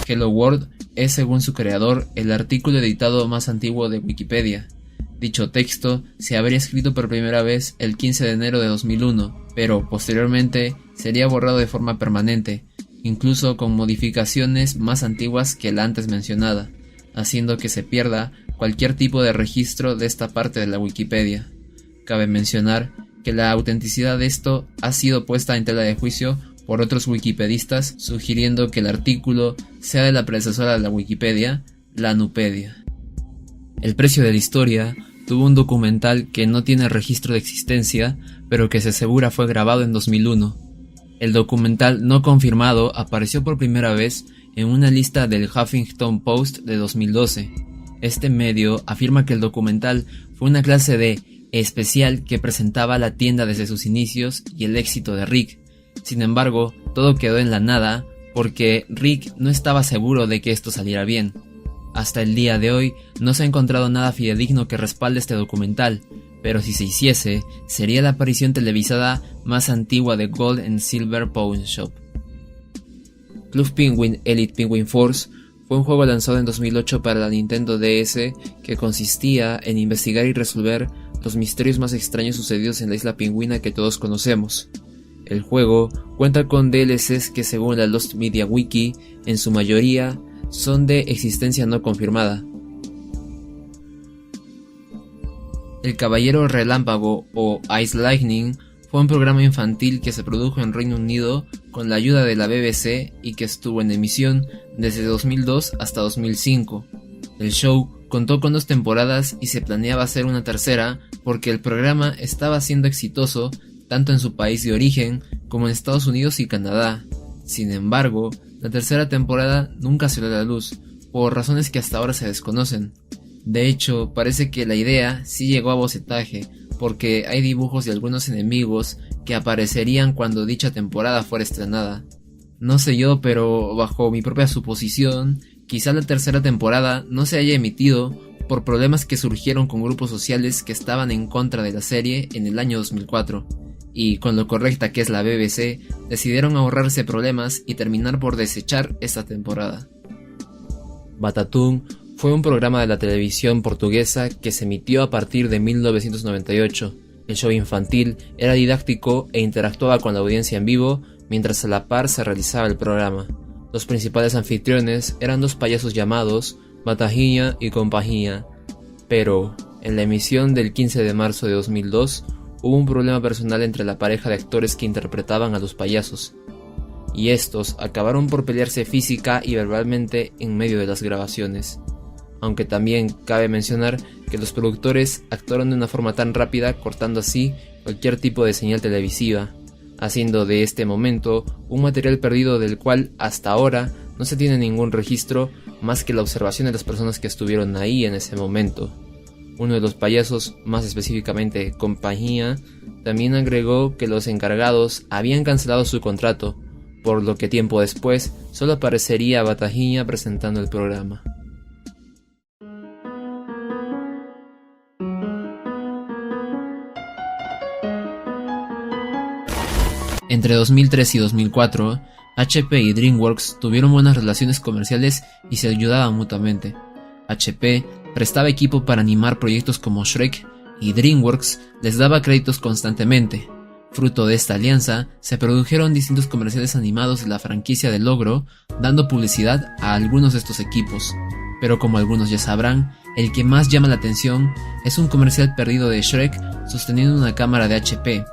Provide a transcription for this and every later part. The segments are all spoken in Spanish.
Hello World es, según su creador, el artículo editado más antiguo de Wikipedia. Dicho texto se habría escrito por primera vez el 15 de enero de 2001, pero posteriormente sería borrado de forma permanente, incluso con modificaciones más antiguas que la antes mencionada, haciendo que se pierda cualquier tipo de registro de esta parte de la Wikipedia. Cabe mencionar que la autenticidad de esto ha sido puesta en tela de juicio por otros wikipedistas, sugiriendo que el artículo sea de la predecesora de la Wikipedia, la Nupedia. El precio de la historia tuvo un documental que no tiene registro de existencia, pero que se asegura fue grabado en 2001. El documental no confirmado apareció por primera vez en una lista del Huffington Post de 2012. Este medio afirma que el documental fue una clase de especial que presentaba la tienda desde sus inicios y el éxito de Rick. Sin embargo, todo quedó en la nada porque Rick no estaba seguro de que esto saliera bien. Hasta el día de hoy no se ha encontrado nada fidedigno que respalde este documental, pero si se hiciese, sería la aparición televisada más antigua de Gold and Silver Pawn Shop. Club Penguin Elite Penguin Force fue un juego lanzado en 2008 para la Nintendo DS que consistía en investigar y resolver los misterios más extraños sucedidos en la isla pingüina que todos conocemos. El juego cuenta con DLCs que, según la Lost Media Wiki, en su mayoría son de existencia no confirmada. El Caballero Relámpago o Ice Lightning fue un programa infantil que se produjo en Reino Unido con la ayuda de la BBC y que estuvo en emisión desde 2002 hasta 2005. El show contó con 2 temporadas y se planeaba hacer una tercera porque el programa estaba siendo exitoso tanto en su país de origen como en Estados Unidos y Canadá. Sin embargo, la tercera temporada nunca salió a la luz, por razones que hasta ahora se desconocen. De hecho, parece que la idea sí llegó a bocetaje, porque hay dibujos de algunos enemigos que aparecerían cuando dicha temporada fuera estrenada. No sé yo, pero bajo mi propia suposición, quizá la tercera temporada no se haya emitido por problemas que surgieron con grupos sociales que estaban en contra de la serie en el año 2004. Y con lo correcta que es la BBC, decidieron ahorrarse problemas y terminar por desechar esta temporada. Batatune fue un programa de la televisión portuguesa que se emitió a partir de 1998. El show infantil era didáctico e interactuaba con la audiencia en vivo mientras a la par se realizaba el programa. Los principales anfitriones eran 2 payasos llamados Batahinha y Compahinha, pero en la emisión del 15 de marzo de 2002 hubo un problema personal entre la pareja de actores que interpretaban a los payasos, y estos acabaron por pelearse física y verbalmente en medio de las grabaciones. Aunque también cabe mencionar que los productores actuaron de una forma tan rápida, cortando así cualquier tipo de señal televisiva, haciendo de este momento un material perdido del cual hasta ahora no se tiene ningún registro más que la observación de las personas que estuvieron ahí en ese momento. Uno de los payasos, más específicamente Compañía, también agregó que los encargados habían cancelado su contrato, por lo que tiempo después solo aparecería Batahinha presentando el programa. Entre 2003 y 2004, HP y DreamWorks tuvieron buenas relaciones comerciales y se ayudaban mutuamente. HP prestaba equipo para animar proyectos como Shrek y DreamWorks les daba créditos constantemente. Fruto de esta alianza, se produjeron distintos comerciales animados de la franquicia del Ogro, dando publicidad a algunos de estos equipos. Pero como algunos ya sabrán, el que más llama la atención es un comercial perdido de Shrek sosteniendo una cámara de HP,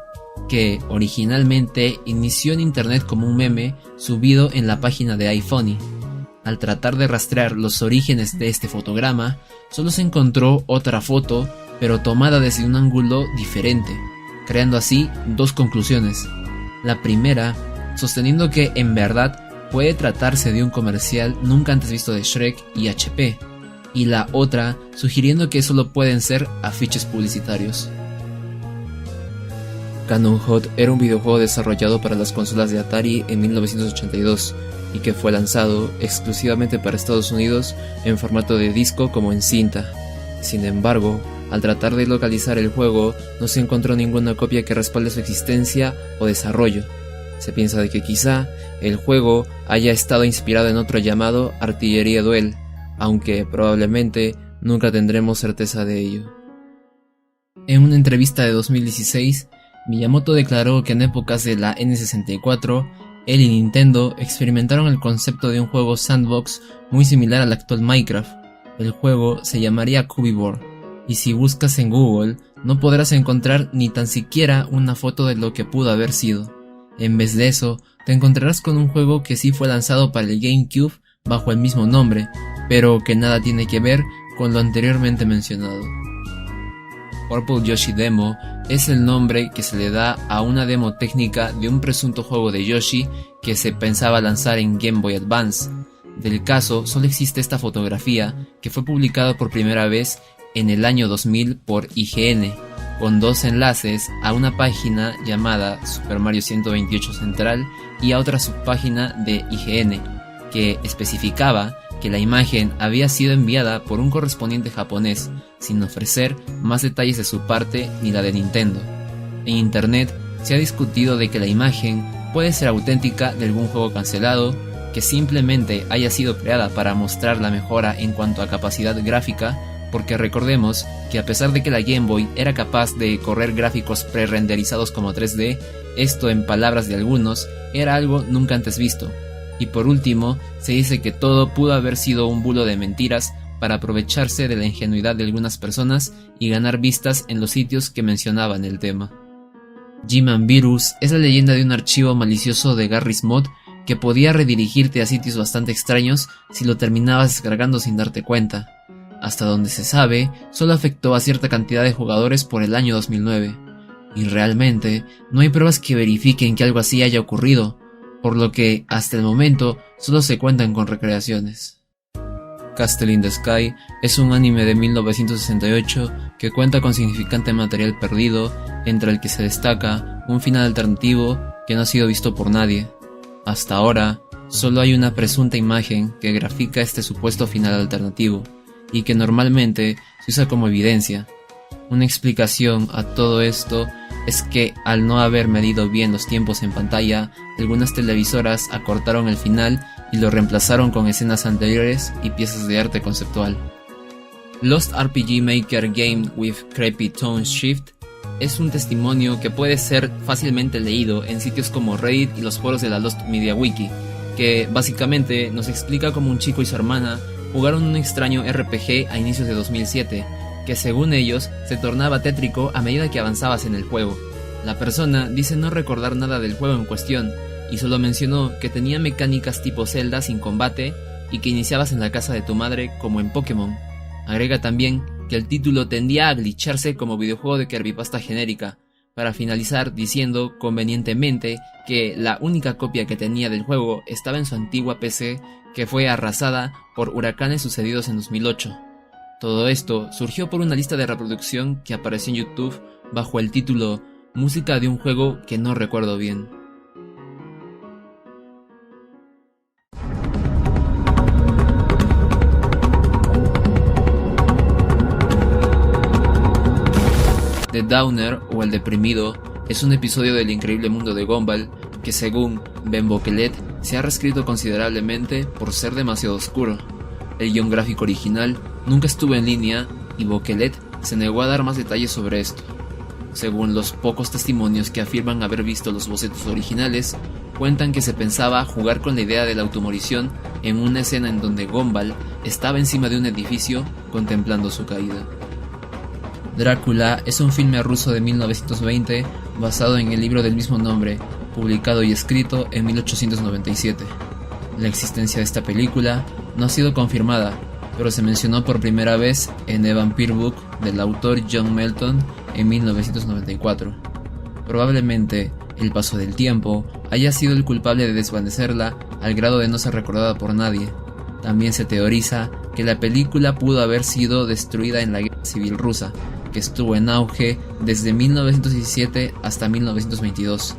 que originalmente inició en internet como un meme subido en la página de iFunny. Al tratar de rastrear los orígenes de este fotograma, solo se encontró otra foto, pero tomada desde un ángulo diferente, creando así 2 conclusiones. La primera, sosteniendo que en verdad puede tratarse de un comercial nunca antes visto de Shrek y HP, y la otra, sugiriendo que solo pueden ser afiches publicitarios. Cannon Hot era un videojuego desarrollado para las consolas de Atari en 1982 y que fue lanzado exclusivamente para Estados Unidos en formato de disco como en cinta. Sin embargo, al tratar de localizar el juego, no se encontró ninguna copia que respalde su existencia o desarrollo. Se piensa de que quizá el juego haya estado inspirado en otro llamado Artillería Duel, aunque probablemente nunca tendremos certeza de ello. En una entrevista de 2016, Miyamoto declaró que en épocas de la N64, él y Nintendo experimentaron el concepto de un juego sandbox muy similar al actual Minecraft. El juego se llamaría Cubivore, y si buscas en Google no podrás encontrar ni tan siquiera una foto de lo que pudo haber sido. En vez de eso, te encontrarás con un juego que sí fue lanzado para el GameCube bajo el mismo nombre, pero que nada tiene que ver con lo anteriormente mencionado. Purple Yoshi Demo es el nombre que se le da a una demo técnica de un presunto juego de Yoshi que se pensaba lanzar en Game Boy Advance. Del caso, solo existe esta fotografía que fue publicada por primera vez en el año 2000 por IGN, con dos enlaces a una página llamada Super Mario 128 Central y a otra subpágina de IGN, que especificaba que la imagen había sido enviada por un correspondiente japonés, sin ofrecer más detalles de su parte ni la de Nintendo. En internet se ha discutido de que la imagen puede ser auténtica de algún juego cancelado, que simplemente haya sido creada para mostrar la mejora en cuanto a capacidad gráfica, porque recordemos que a pesar de que la Game Boy era capaz de correr gráficos pre-renderizados como 3D, esto en palabras de algunos era algo nunca antes visto. Y por último, se dice que todo pudo haber sido un bulo de mentiras para aprovecharse de la ingenuidad de algunas personas y ganar vistas en los sitios que mencionaban el tema. G-Man Virus es la leyenda de un archivo malicioso de Garry's Mod que podía redirigirte a sitios bastante extraños si lo terminabas descargando sin darte cuenta. Hasta donde se sabe, solo afectó a cierta cantidad de jugadores por el año 2009, y realmente no hay pruebas que verifiquen que algo así haya ocurrido, por lo que hasta el momento solo se cuentan con recreaciones. Castle in the Sky es un anime de 1968 que cuenta con significante material perdido, entre el que se destaca un final alternativo que no ha sido visto por nadie. Hasta ahora, solo hay una presunta imagen que grafica este supuesto final alternativo, y que normalmente se usa como evidencia. Una explicación a todo esto es que al no haber medido bien los tiempos en pantalla, algunas televisoras acortaron el final y lo reemplazaron con escenas anteriores y piezas de arte conceptual. Lost RPG Maker Game with Creepy Tone Shift es un testimonio que puede ser fácilmente leído en sitios como Reddit y los foros de la Lost Media Wiki, que básicamente nos explica cómo un chico y su hermana jugaron un extraño RPG a inicios de 2007, que según ellos se tornaba tétrico a medida que avanzabas en el juego. La persona dice no recordar nada del juego en cuestión, y solo mencionó que tenía mecánicas tipo Zelda sin combate y que iniciabas en la casa de tu madre como en Pokémon. Agrega también que el título tendía a glitcharse como videojuego de creepypasta genérica, para finalizar diciendo convenientemente que la única copia que tenía del juego estaba en su antigua PC, que fue arrasada por huracanes sucedidos en 2008. Todo esto surgió por una lista de reproducción que apareció en YouTube bajo el título Música de un juego que no recuerdo bien. The Downer, o El Deprimido, es un episodio del increíble mundo de Gumball que, según Ben Boquelet, se ha reescrito considerablemente por ser demasiado oscuro. El guión gráfico original nunca estuvo en línea y Boquelet se negó a dar más detalles sobre esto. Según los pocos testimonios que afirman haber visto los bocetos originales, cuentan que se pensaba jugar con la idea de la automorición en una escena en donde Gumball estaba encima de un edificio contemplando su caída. Drácula es un filme ruso de 1920 basado en el libro del mismo nombre, publicado y escrito en 1897. La existencia de esta película no ha sido confirmada, pero se mencionó por primera vez en The Vampire Book del autor John Melton en 1994. Probablemente el paso del tiempo haya sido el culpable de desvanecerla al grado de no ser recordada por nadie. También se teoriza que la película pudo haber sido destruida en la Guerra Civil Rusa, que estuvo en auge desde 1917 hasta 1922.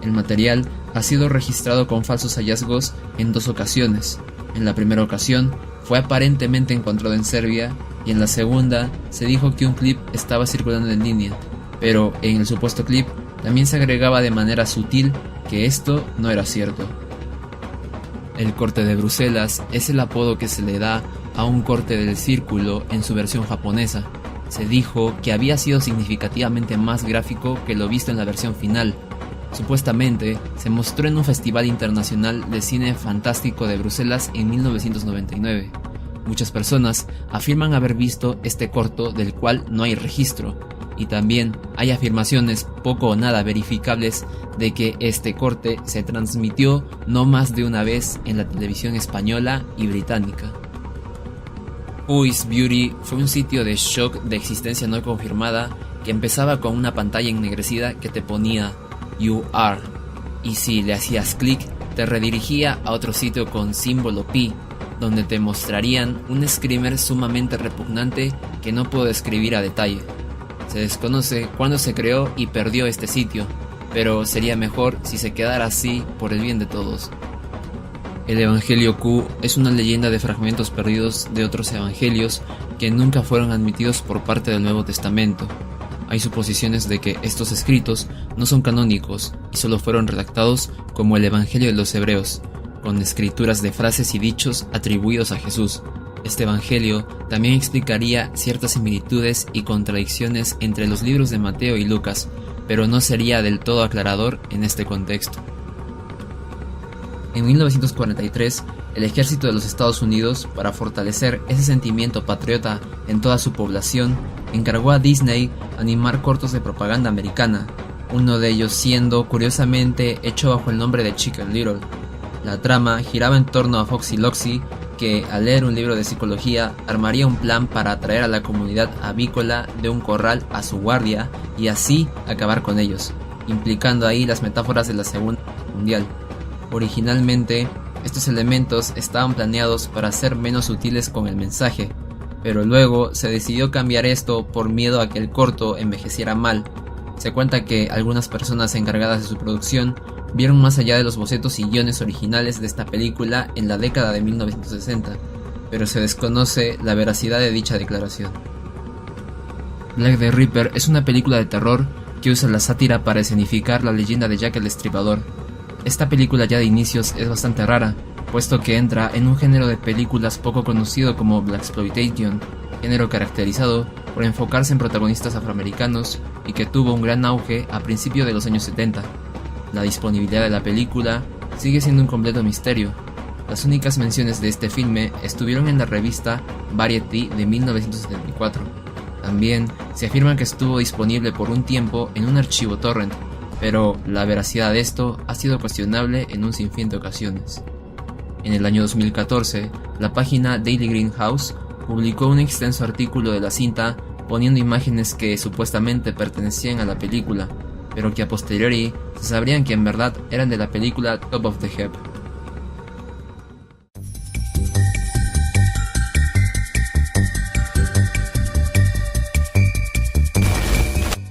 El material ha sido registrado con falsos hallazgos en dos ocasiones. En la primera ocasión fue aparentemente encontrado en Serbia y en la segunda se dijo que un clip estaba circulando en línea, pero en el supuesto clip también se agregaba de manera sutil que esto no era cierto. El corte de Bruselas es el apodo que se le da a un corte del círculo en su versión japonesa. Se dijo que había sido significativamente más gráfico que lo visto en la versión final. Supuestamente, se mostró en un festival internacional de cine fantástico de Bruselas en 1999. Muchas personas afirman haber visto este corto del cual no hay registro, y también hay afirmaciones poco o nada verificables de que este corte se transmitió no más de una vez en la televisión española y británica. Who is Beauty fue un sitio de shock de existencia no confirmada que empezaba con una pantalla ennegrecida que te ponía You Are, y si le hacías clic te redirigía a otro sitio con símbolo pi, donde te mostrarían un screamer sumamente repugnante que no puedo describir a detalle. Se desconoce cuándo se creó y perdió este sitio, pero sería mejor si se quedara así por el bien de todos. El Evangelio Q es una leyenda de fragmentos perdidos de otros evangelios que nunca fueron admitidos por parte del Nuevo Testamento. Hay suposiciones de que estos escritos no son canónicos y solo fueron redactados como el Evangelio de los Hebreos, con escrituras de frases y dichos atribuidos a Jesús. Este evangelio también explicaría ciertas similitudes y contradicciones entre los libros de Mateo y Lucas, pero no sería del todo aclarador en este contexto. En 1943, el ejército de los Estados Unidos, para fortalecer ese sentimiento patriota en toda su población, encargó a Disney animar cortos de propaganda americana, uno de ellos siendo curiosamente hecho bajo el nombre de Chicken Little. La trama giraba en torno a Foxy Loxy, que al leer un libro de psicología armaría un plan para atraer a la comunidad avícola de un corral a su guardia y así acabar con ellos, implicando ahí las metáforas de la Segunda Guerra Mundial. Originalmente, estos elementos estaban planeados para ser menos sutiles con el mensaje, pero luego se decidió cambiar esto por miedo a que el corto envejeciera mal. Se cuenta que algunas personas encargadas de su producción vieron más allá de los bocetos y guiones originales de esta película en la década de 1960, pero se desconoce la veracidad de dicha declaración. Black the Ripper es una película de terror que usa la sátira para escenificar la leyenda de Jack el Destripador. Esta película ya de inicios es bastante rara, puesto que entra en un género de películas poco conocido como Blaxploitation, género caracterizado por enfocarse en protagonistas afroamericanos y que tuvo un gran auge a principios de los años 70. La disponibilidad de la película sigue siendo un completo misterio. Las únicas menciones de este filme estuvieron en la revista Variety de 1974. También se afirma que estuvo disponible por un tiempo en un archivo torrent, pero la veracidad de esto ha sido cuestionable en un sinfín de ocasiones. En el año 2014, la página Daily Greenhouse publicó un extenso artículo de la cinta poniendo imágenes que supuestamente pertenecían a la película, pero que a posteriori se sabrían que en verdad eran de la película Top of the Heap.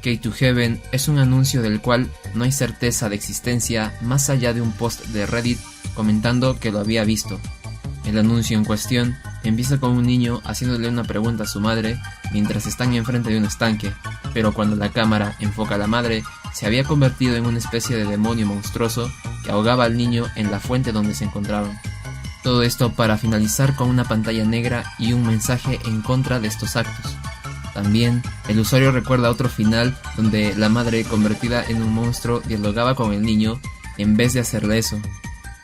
Key to Heaven es un anuncio del cual no hay certeza de existencia más allá de un post de Reddit comentando que lo había visto. El anuncio en cuestión empieza con un niño haciéndole una pregunta a su madre mientras están enfrente de un estanque, pero cuando la cámara enfoca a la madre, se había convertido en una especie de demonio monstruoso que ahogaba al niño en la fuente donde se encontraban. Todo esto para finalizar con una pantalla negra y un mensaje en contra de estos actos. También, el usuario recuerda otro final donde la madre convertida en un monstruo dialogaba con el niño en vez de hacerle eso.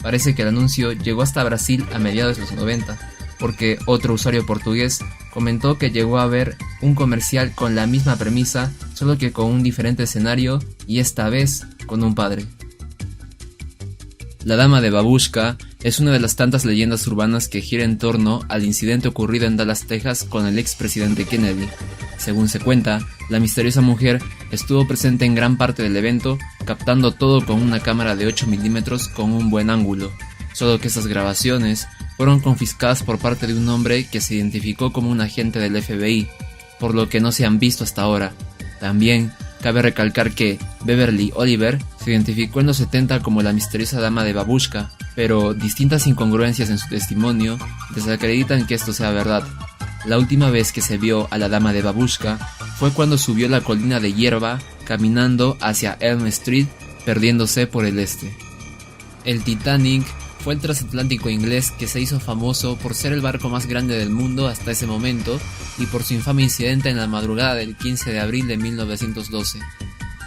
Parece que el anuncio llegó hasta Brasil a mediados de los 90, porque otro usuario portugués comentó que llegó a ver un comercial con la misma premisa, solo que con un diferente escenario y esta vez con un padre. La Dama de Babushka es una de las tantas leyendas urbanas que gira en torno al incidente ocurrido en Dallas, Texas con el expresidente Kennedy. Según se cuenta, la misteriosa mujer estuvo presente en gran parte del evento, captando todo con una cámara de 8 milímetros con un buen ángulo, solo que esas grabaciones fueron confiscadas por parte de un hombre que se identificó como un agente del FBI, por lo que no se han visto hasta ahora. También cabe recalcar que Beverly Oliver se identificó en los 70 como la misteriosa Dama de Babushka, pero distintas incongruencias en su testimonio desacreditan que esto sea verdad. La última vez que se vio a la Dama de Babushka fue cuando subió la colina de hierba caminando hacia Elm Street perdiéndose por el este. El Titanic fue el transatlántico inglés que se hizo famoso por ser el barco más grande del mundo hasta ese momento y por su infame incidente en la madrugada del 15 de abril de 1912.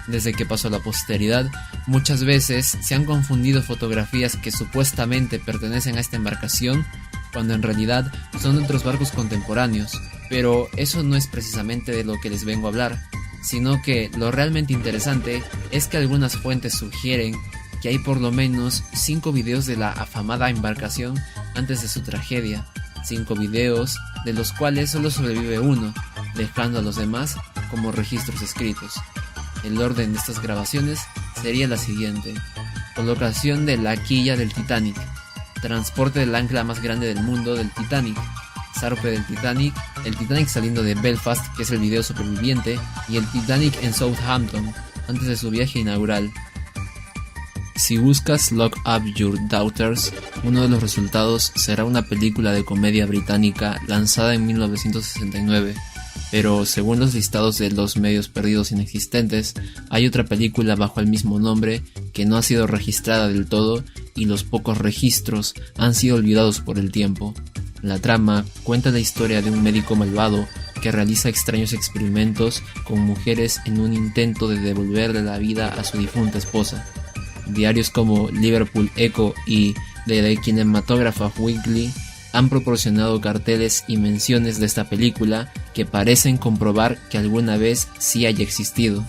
Desde que pasó a la posteridad, muchas veces se han confundido fotografías que supuestamente pertenecen a esta embarcación, cuando en realidad son de otros barcos contemporáneos, pero eso no es precisamente de lo que les vengo a hablar, sino que lo realmente interesante es que algunas fuentes sugieren que hay por lo menos 5 videos de la afamada embarcación antes de su tragedia, 5 videos de los cuales solo sobrevive uno, dejando a los demás como registros escritos. El orden de estas grabaciones sería la siguiente: colocación de la quilla del Titanic, transporte del ancla más grande del mundo del Titanic, zarpe del Titanic, el Titanic saliendo de Belfast, que es el video superviviente, y el Titanic en Southampton, antes de su viaje inaugural. Si buscas Lock Up Your Daughters, uno de los resultados será una película de comedia británica lanzada en 1969, pero según los listados de los medios perdidos inexistentes, hay otra película bajo el mismo nombre que no ha sido registrada del todo y los pocos registros han sido olvidados por el tiempo. La trama cuenta la historia de un médico malvado que realiza extraños experimentos con mujeres en un intento de devolverle la vida a su difunta esposa. Diarios como Liverpool Echo y The Cinematograph Weekly han proporcionado carteles y menciones de esta película que parecen comprobar que alguna vez sí haya existido.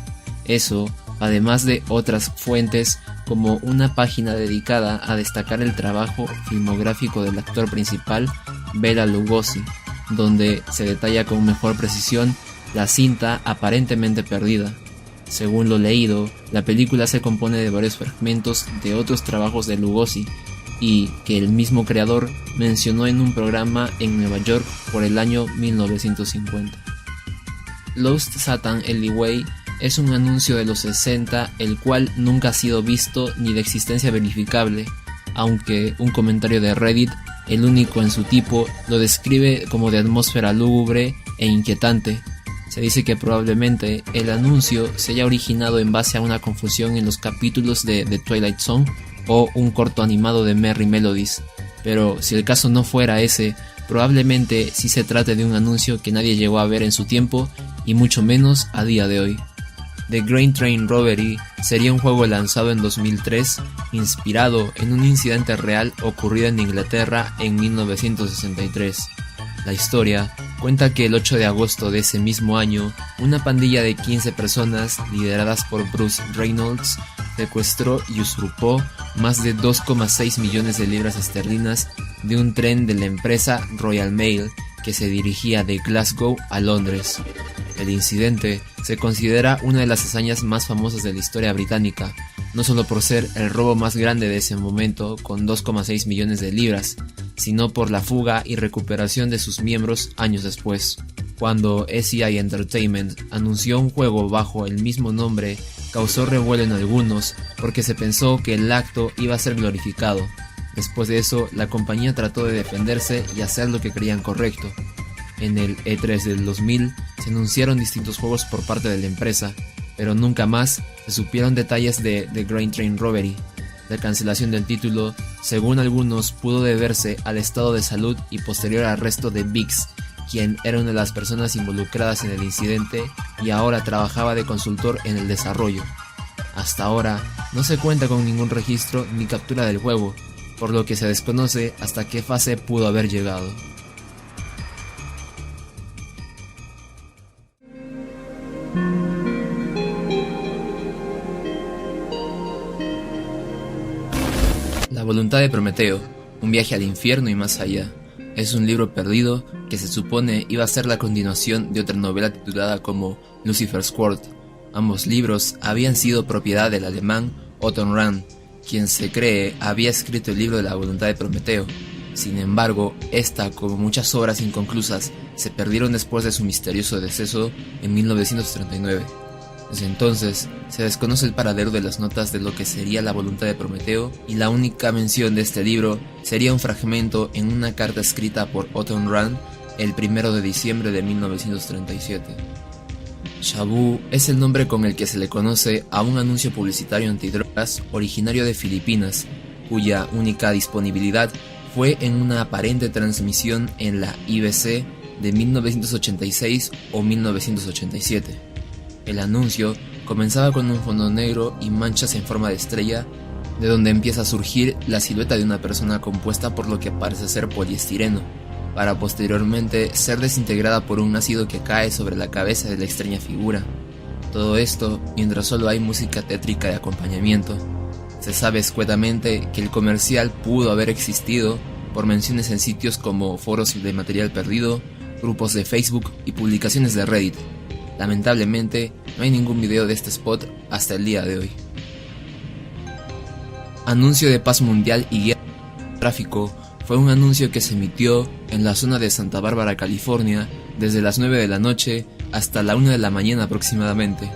Eso, además de otras fuentes como una página dedicada a destacar el trabajo filmográfico del actor principal, Bela Lugosi, donde se detalla con mejor precisión la cinta aparentemente perdida. Según lo leído, la película se compone de varios fragmentos de otros trabajos de Lugosi y que el mismo creador mencionó en un programa en Nueva York por el año 1950. Lost Satan Alleyway es un anuncio de los 60 el cual nunca ha sido visto ni de existencia verificable, aunque un comentario de Reddit, el único en su tipo, lo describe como de atmósfera lúgubre e inquietante. Se dice que probablemente el anuncio se haya originado en base a una confusión en los capítulos de The Twilight Zone o un corto animado de Merry Melodies, pero si el caso no fuera ese, probablemente sí se trate de un anuncio que nadie llegó a ver en su tiempo y mucho menos a día de hoy. The Grain Train Robbery sería un juego lanzado en 2003, inspirado en un incidente real ocurrido en Inglaterra en 1963. La historia cuenta que el 8 de agosto de ese mismo año, una pandilla de 15 personas, lideradas por Bruce Reynolds, secuestró y usurpó más de 2,6 millones de libras esterlinas de un tren de la empresa Royal Mail que se dirigía de Glasgow a Londres. El incidente se considera una de las hazañas más famosas de la historia británica, no solo por ser el robo más grande de ese momento con 2,6 millones de libras, sino por la fuga y recuperación de sus miembros años después. Cuando SCI Entertainment anunció un juego bajo el mismo nombre, causó revuelo en algunos porque se pensó que el acto iba a ser glorificado. Después de eso, la compañía trató de defenderse y hacer lo que creían correcto. En el E3 del 2000 se anunciaron distintos juegos por parte de la empresa, pero nunca más se supieron detalles de The Grain Train Robbery. La cancelación del título, según algunos, pudo deberse al estado de salud y posterior arresto de Biggs, quien era una de las personas involucradas en el incidente y ahora trabajaba de consultor en el desarrollo. Hasta ahora no se cuenta con ningún registro ni captura del juego, por lo que se desconoce hasta qué fase pudo haber llegado. La voluntad de Prometeo, un viaje al infierno y más allá, es un libro perdido que se supone iba a ser la continuación de otra novela titulada como Lucifer's Court. Ambos libros habían sido propiedad del alemán Otto Rahn, quien se cree había escrito el libro de la voluntad de Prometeo. Sin embargo, esta, como muchas obras inconclusas, se perdieron después de su misterioso deceso en 1939. Desde entonces, se desconoce el paradero de las notas de lo que sería la voluntad de Prometeo, y la única mención de este libro sería un fragmento en una carta escrita por Otto Rahn el 1 de diciembre de 1937. Shabu es el nombre con el que se le conoce a un anuncio publicitario antidrogas originario de Filipinas, cuya única disponibilidad fue en una aparente transmisión en la IBC de 1986 o 1987. El anuncio comenzaba con un fondo negro y manchas en forma de estrella, de donde empieza a surgir la silueta de una persona compuesta por lo que parece ser poliestireno, para posteriormente ser desintegrada por un ácido que cae sobre la cabeza de la extraña figura. Todo esto mientras solo hay música tétrica de acompañamiento. Se sabe escuetamente que el comercial pudo haber existido por menciones en sitios como foros de material perdido, grupos de Facebook y publicaciones de Reddit. Lamentablemente, no hay ningún video de este spot hasta el día de hoy. Anuncio de paz mundial y guerra de tráfico fue un anuncio que se emitió en la zona de Santa Bárbara, California, desde las 9 de la noche hasta la 1 de la mañana aproximadamente.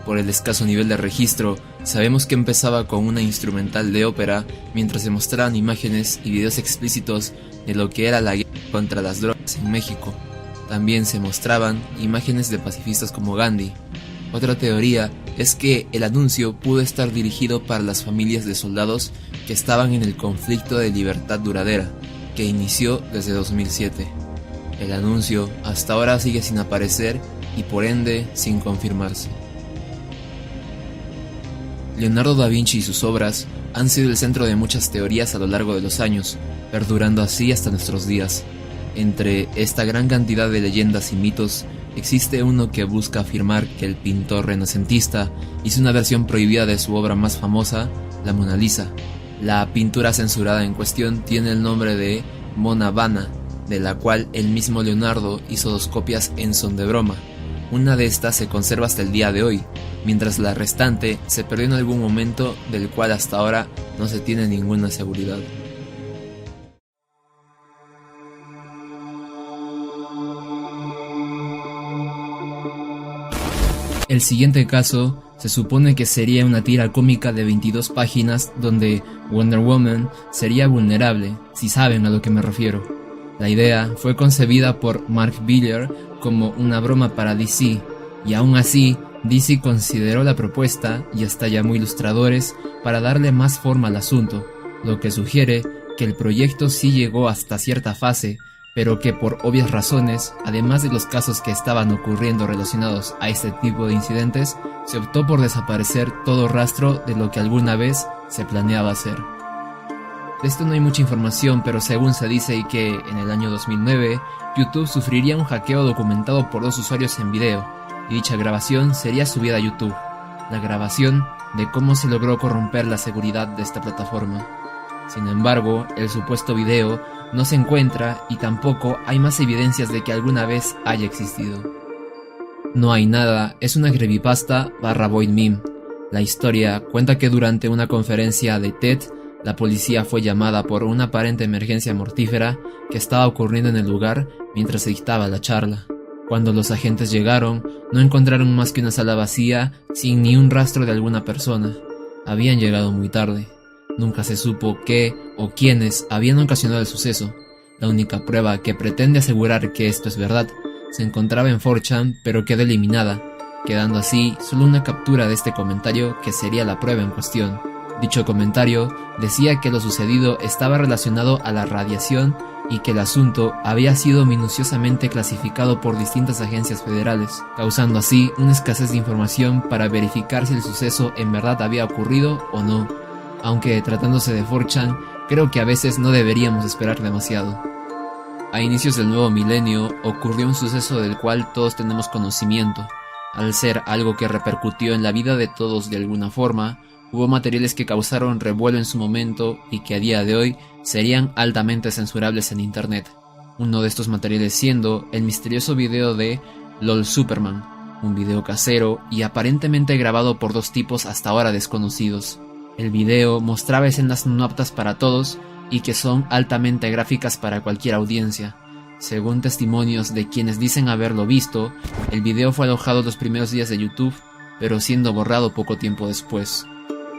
Por el escaso nivel de registro, sabemos que empezaba con una instrumental de ópera mientras se mostraban imágenes y videos explícitos de lo que era la guerra contra las drogas en México. También se mostraban imágenes de pacifistas como Gandhi. Otra teoría es que el anuncio pudo estar dirigido para las familias de soldados que estaban en el conflicto de libertad duradera, que inició desde 2007. El anuncio hasta ahora sigue sin aparecer y por ende sin confirmarse. Leonardo da Vinci y sus obras han sido el centro de muchas teorías a lo largo de los años, perdurando así hasta nuestros días. Entre esta gran cantidad de leyendas y mitos, existe uno que busca afirmar que el pintor renacentista hizo una versión prohibida de su obra más famosa, la Mona Lisa. La pintura censurada en cuestión tiene el nombre de Mona Vana, de la cual el mismo Leonardo hizo 2 copias en son de broma. Una de estas se conserva hasta el día de hoy, mientras la restante se perdió en algún momento del cual hasta ahora no se tiene ninguna seguridad. El siguiente caso se supone que sería una tira cómica de 22 páginas donde Wonder Woman sería vulnerable, si saben a lo que me refiero. La idea fue concebida por Mark Millar como una broma para DC, y aún así DC consideró la propuesta y hasta llamó ilustradores para darle más forma al asunto, lo que sugiere que el proyecto sí llegó hasta cierta fase, pero que por obvias razones, además de los casos que estaban ocurriendo relacionados a este tipo de incidentes, se optó por desaparecer todo rastro de lo que alguna vez se planeaba hacer. De esto no hay mucha información, pero según se dice que en el año 2009, YouTube sufriría un hackeo documentado por 2 usuarios en video, y dicha grabación sería subida a YouTube. La grabación de cómo se logró corromper la seguridad de esta plataforma. Sin embargo, el supuesto video no se encuentra y tampoco hay más evidencias de que alguna vez haya existido. No hay nada es una creepypasta / void meme. La historia cuenta que durante una conferencia de TED, la policía fue llamada por una aparente emergencia mortífera que estaba ocurriendo en el lugar mientras se dictaba la charla. Cuando los agentes llegaron, no encontraron más que una sala vacía sin ni un rastro de alguna persona. Habían llegado muy tarde. Nunca se supo qué o quiénes habían ocasionado el suceso. La única prueba que pretende asegurar que esto es verdad se encontraba en 4chan, pero quedó eliminada, quedando así solo una captura de este comentario que sería la prueba en cuestión. Dicho comentario decía que lo sucedido estaba relacionado a la radiación y que el asunto había sido minuciosamente clasificado por distintas agencias federales, causando así una escasez de información para verificar si el suceso en verdad había ocurrido o no. Aunque tratándose de 4chan, creo que a veces no deberíamos esperar demasiado. A inicios del nuevo milenio ocurrió un suceso del cual todos tenemos conocimiento. Al ser algo que repercutió en la vida de todos de alguna forma, hubo materiales que causaron revuelo en su momento y que a día de hoy serían altamente censurables en internet. Uno de estos materiales siendo el misterioso video de LOL Superman, un video casero y aparentemente grabado por 2 tipos hasta ahora desconocidos. El video mostraba escenas no aptas para todos y que son altamente gráficas para cualquier audiencia. Según testimonios de quienes dicen haberlo visto, el video fue alojado los primeros días de YouTube, pero siendo borrado poco tiempo después.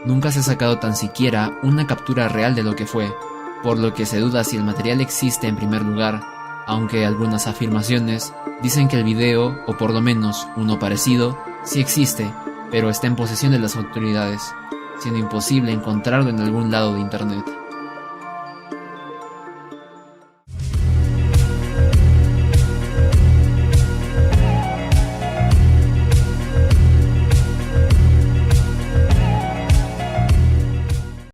Nunca se ha sacado tan siquiera una captura real de lo que fue, por lo que se duda si el material existe en primer lugar, aunque algunas afirmaciones dicen que el video, o por lo menos uno parecido, sí existe, pero está en posesión de las autoridades, siendo imposible encontrarlo en algún lado de internet.